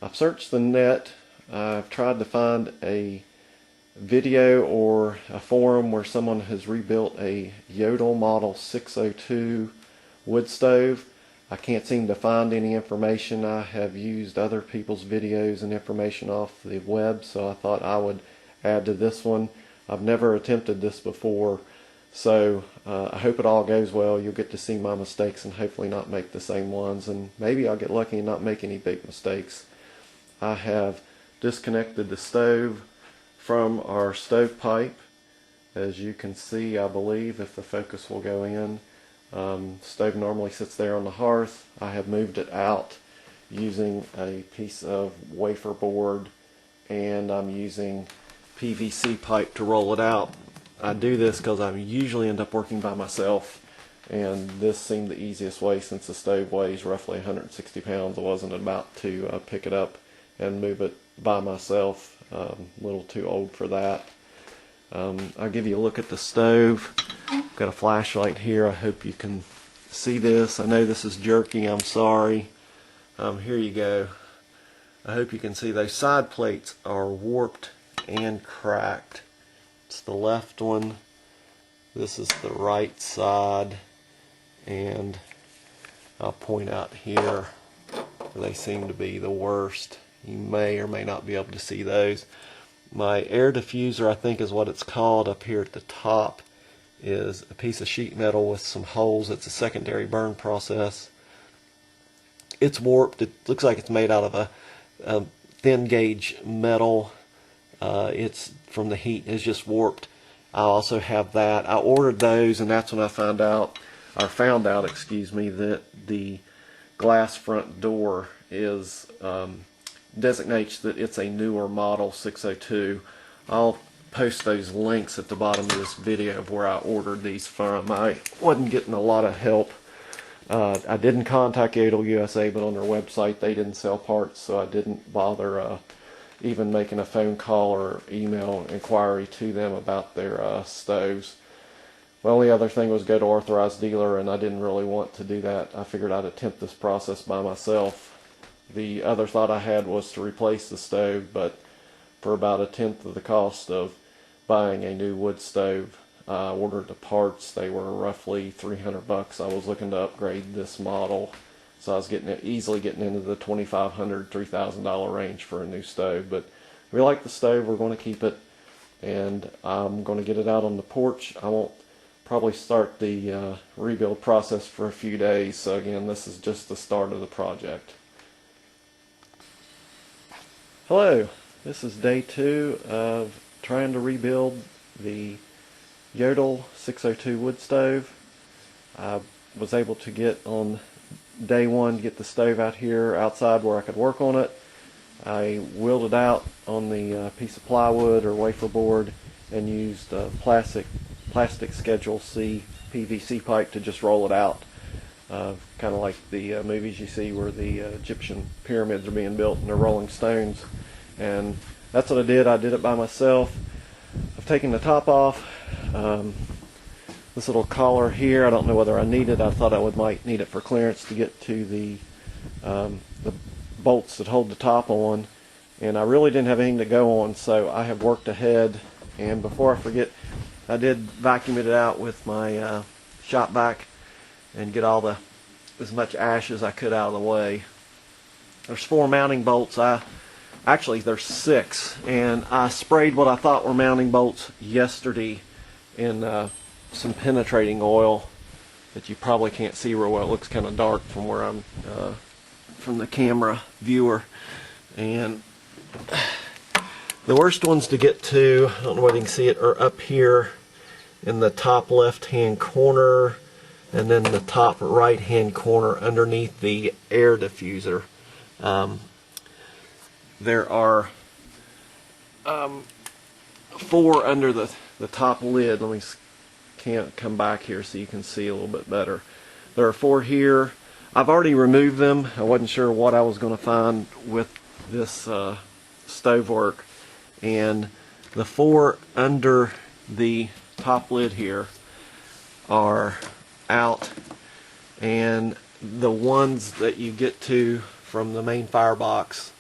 I've searched the net. I've tried to find a video or a forum where someone has rebuilt a Jotul Model 602 wood stove. I can't seem to find any information. I have used other people's videos and information off the web, so I thought I would add to this one. I've never attempted this before, so I hope it all goes well. You'll get to see my mistakes and hopefully not make the same ones, and maybe I'll get lucky and not make any big mistakes. I have disconnected the stove from our stovepipe. As you can see, I believe, if the focus will go in, stove normally sits there on the hearth. I have moved it out using a piece of wafer board, and I'm using PVC pipe to roll it out. I do this because I usually end up working by myself, and this seemed the easiest way since the stove weighs roughly 160 pounds. I wasn't about to pick it up and move it by myself. A little too old for that. I'll give you a look at the stove. Got a flashlight here. I hope you can see this. I know this is jerky. I'm sorry. Here you go. I hope you can see those side plates are warped and cracked. It's the left one. This is the right side. And I'll point out here where they seem to be the worst. You may or may not be able to see those. My air diffuser, I think is what it's called, up here at the top is a piece of sheet metal with some holes. It's a secondary burn process. It's warped. It looks like it's made out of a thin gauge metal. It's from the heat. It's just warped. I also have that. I ordered those, and that's when I found out, excuse me, that the glass front door is designates that it's a newer model 602. I'll post those links at the bottom of this video of where I ordered these from. I wasn't getting a lot of help. I didn't contact Jotul USA, but on their website they didn't sell parts, so I didn't bother even making a phone call or email inquiry to them about their stoves. The only other thing was go to authorized dealer, and I didn't really want to do that. I figured I'd attempt this process by myself. The other thought I had was to replace the stove, but for about 1/10 of the cost of buying a new wood stove, I ordered the parts. They were roughly $300. I was looking to upgrade this model, so I was easily getting into the $2,500, $3,000 range for a new stove. But we like the stove. We're going to keep it, and I'm going to get it out on the porch. I won't probably start the rebuild process for a few days. So again, this is just the start of the project. Hello, this is day 2 of trying to rebuild the Jotul 602 wood stove. I was able to get on day 1 to get the stove out here outside where I could work on it. I willed it out on the piece of plywood or wafer board and used plastic Schedule C PVC pipe to just roll it out. Kind of like the movies you see where the Egyptian pyramids are being built and they're rolling stones. And that's what I did. I did it by myself. I've taken the top off. This little collar here, I don't know whether I need it. I thought I might need it for clearance to get to the bolts that hold the top on. And I really didn't have anything to go on, so I have worked ahead. And before I forget, I did vacuum it out with my shop vac and get as much ash as I could out of the way. There's 4 mounting bolts. Actually, there's 6, and I sprayed what I thought were mounting bolts yesterday in some penetrating oil that you probably can't see real well. It looks kind of dark from where I'm from the camera viewer. And the worst ones to get to, I don't know whether you can see it, are up here in the top left-hand corner, and then the top right-hand corner underneath the air diffuser. There are 4 under the top lid. Let me come back here so you can see a little bit better. There are 4 here. I've already removed them. I wasn't sure what I was going to find with this stove work. And the 4 under the top lid here are out, and the ones that you get to from the main firebox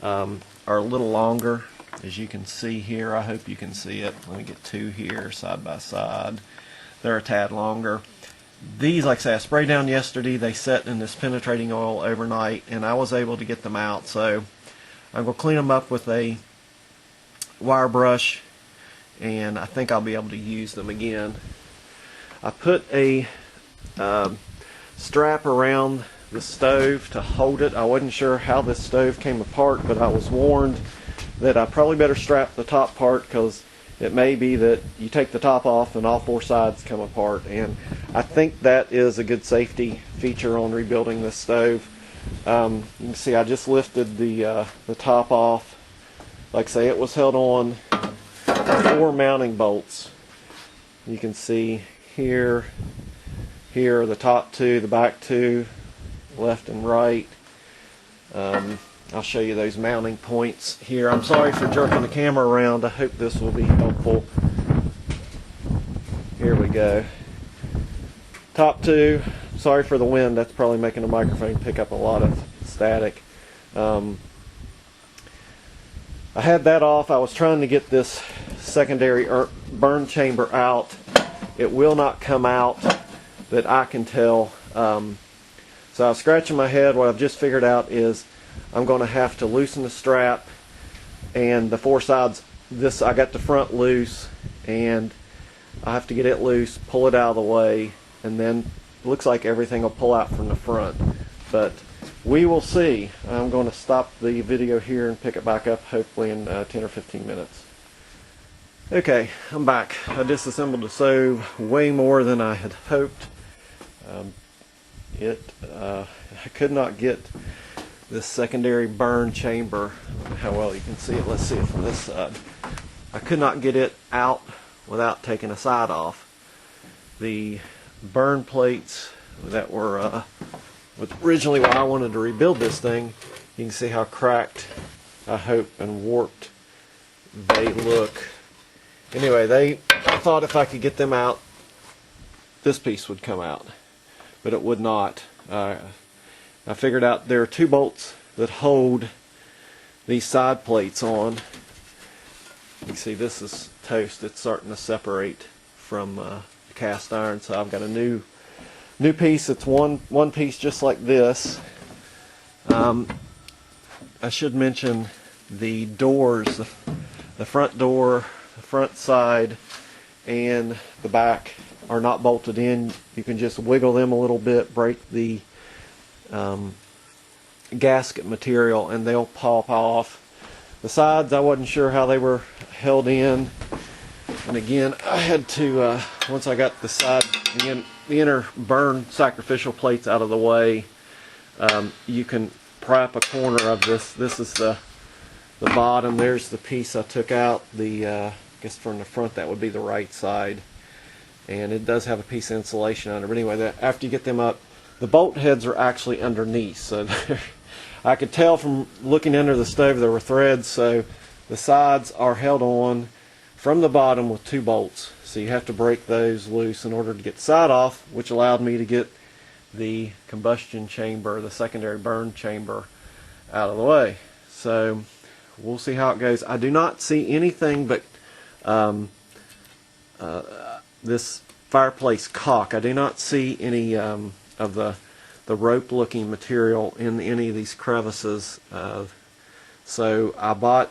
are a little longer, as you can see here. I hope you can see it. Let me get two here side by side. They're a tad longer. These, like I said, I sprayed down yesterday. They set in this penetrating oil overnight, and I was able to get them out. So I'm going to clean them up with a wire brush, and I think I'll be able to use them again. I put a strap around the stove to hold it. I wasn't sure how this stove came apart, but I was warned that I probably better strap the top part, because it may be that you take the top off and all four sides come apart, and I think that is a good safety feature on rebuilding this stove. You can see I just lifted the top off. Like I say, it was held on 4 mounting bolts. You can see here, the top 2, the back 2, left and right. I'll show you those mounting points here. I'm sorry for jerking the camera around. I hope this will be helpful. Here we go. Top 2. Sorry for the wind. That's probably making the microphone pick up a lot of static. I had that off. I was trying to get this secondary burn chamber out. It will not come out that I can tell. So I was scratching my head. What I've just figured out is I'm going to have to loosen the strap and the 4 sides. I got the front loose, and I have to get it loose, pull it out of the way, and then it looks like everything will pull out from the front. But we will see. I'm going to stop the video here and pick it back up hopefully in 10 or 15 minutes. Okay, I'm back. I disassembled the stove way more than I had hoped. I could not get this secondary burn chamber. I don't know how well you can see it. Let's see it from this side. I could not get it out without taking a side off. The burn plates that were originally why I wanted to rebuild this thing, you can see how cracked, I hope, and warped they look. Anyway, I thought if I could get them out, this piece would come out, but it would not. I figured out there are 2 bolts that hold these side plates on. You can see this is toast. It's starting to separate from the cast iron, so I've got a new piece. It's one piece just like this. I should mention the doors, the front door, the front side, and the back are not bolted in. You can just wiggle them a little bit, break the gasket material, and they'll pop off. The sides, I wasn't sure how they were held in, and again I had to once I got the side, the inner burn sacrificial plates out of the way, you can pry up a corner of this. This is the bottom. There's the piece I took out. I guess from the front that would be the right side, and it does have a piece of insulation on it. But anyway, after you get them up, the bolt heads are actually underneath, so I could tell from looking under the stove there were threads, so the sides are held on from the bottom with 2 bolts. So you have to break those loose in order to get the side off, which allowed me to get the combustion chamber, the secondary burn chamber, out of the way. So we'll see how it goes. I do not see anything but this fireplace caulk. I do not see any of the rope looking material in any of these crevices. So I bought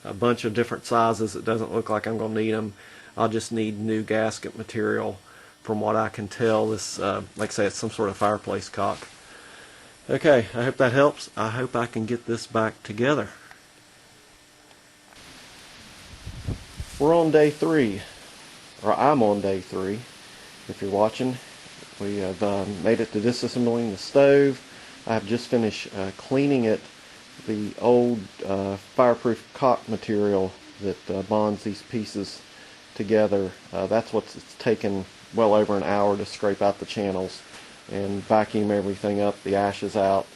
a bunch of different sizes. It doesn't look like I'm going to need them. I'll just need new gasket material. From what I can tell, this, like I say, it's some sort of fireplace caulk. Okay, I hope that helps. I hope I can get this back together. We're on day 3, or I'm on day 3 if you're watching. We have made it to disassembling the stove. I have just finished cleaning it, the old fireproof caulk material that bonds these pieces together. That's what's taken well over an hour to scrape out the channels and vacuum everything up, the ashes out.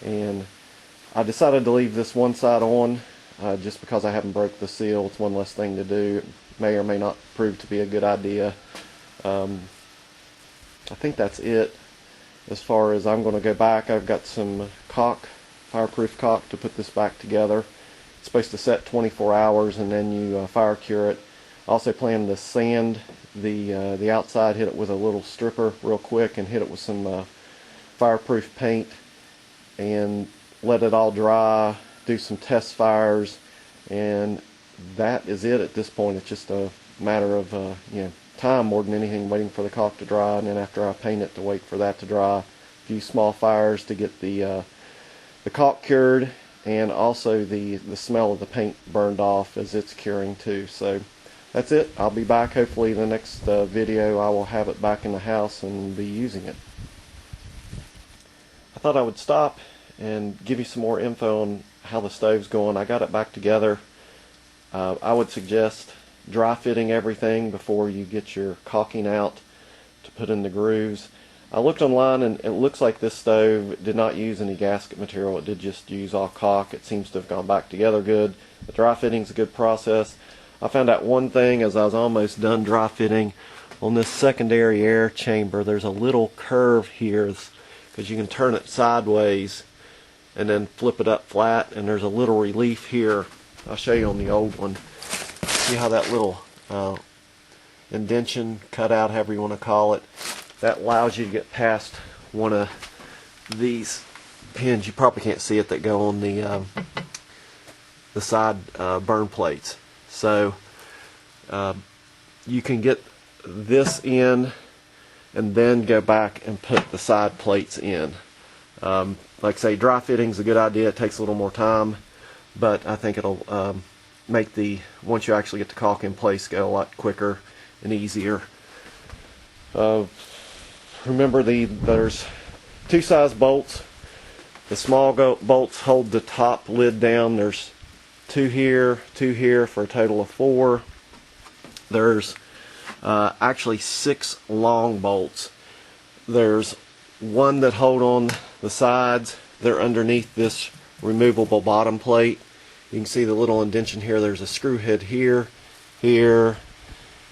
And I decided to leave this one side on just because I haven't broke the seal. It's one less thing to do. It may or may not prove to be a good idea. I think that's it as far as I'm going to go back. I've got some caulk fireproof caulk to put this back together. It's supposed to set 24 hours and then you fire cure it. I also plan to sand the outside, hit it with a little stripper real quick and hit it with some fireproof paint and let it all dry, do some test fires, and that is it at this point. It's just a matter of time more than anything, waiting for the caulk to dry, and then after I paint it to wait for that to dry. A few small fires to get the caulk cured, and also the smell of the paint burned off as it's curing too. So that's it. I'll be back hopefully in the next video. I will have it back in the house and be using it. I thought I would stop and give you some more info on how the stove's going. I got it back together. I would suggest dry fitting everything before you get your caulking out to put in the grooves. I looked online and it looks like this stove did not use any gasket material. It did just use all caulk. It seems to have gone back together good. The dry fitting's a good process. I found out one thing as I was almost done dry fitting. On this secondary air chamber, there's a little curve here because you can turn it sideways and then flip it up flat, and there's a little relief here. I'll show you on the old one. See how that little indention, cutout, however you want to call it, that allows you to get past one of these pins. You probably can't see it, that go on the side burn plates. So you can get this in and then go back and put the side plates in. Like I say, dry fitting's a good idea. It takes a little more time, but I think it'll make once you actually get the caulk in place, go a lot quicker and easier. Remember, there's two size bolts. The small bolts hold the top lid down. There's two here for a total of 4. There's actually 6 long bolts. There's one that hold on the sides. They're underneath this removable bottom plate. You can see the little indention here. There's a screw head here,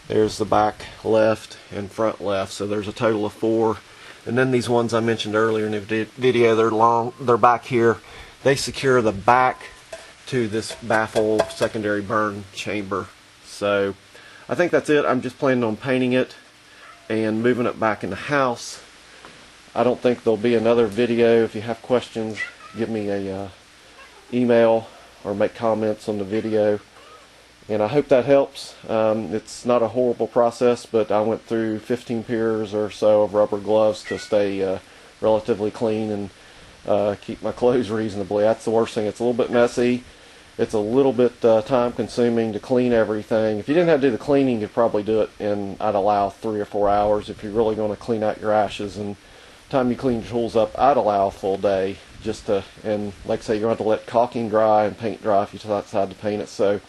there's the back left and front left. So there's a total of 4. And then these ones I mentioned earlier in the video, they're back here. They secure the back to this baffle secondary burn chamber. So I think that's it. I'm just planning on painting it and moving it back in the house. I don't think there'll be another video. If you have questions, give me a email or make comments on the video. And I hope that helps. It's not a horrible process, but I went through 15 pairs or so of rubber gloves to stay relatively clean and keep my clothes reasonably. That's the worst thing. It's a little bit messy. It's a little bit time consuming to clean everything. If you didn't have to do the cleaning, you'd probably do it in, I'd allow 3 or 4 hours. If you're really going to clean out your ashes and time you clean your tools up, I'd allow a full day just to, and like I say, you're going to have to let caulking dry and paint dry if you decide to paint it. So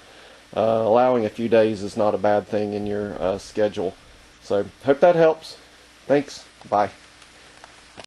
allowing a few days is not a bad thing in your schedule. So hope that helps. Thanks. Bye.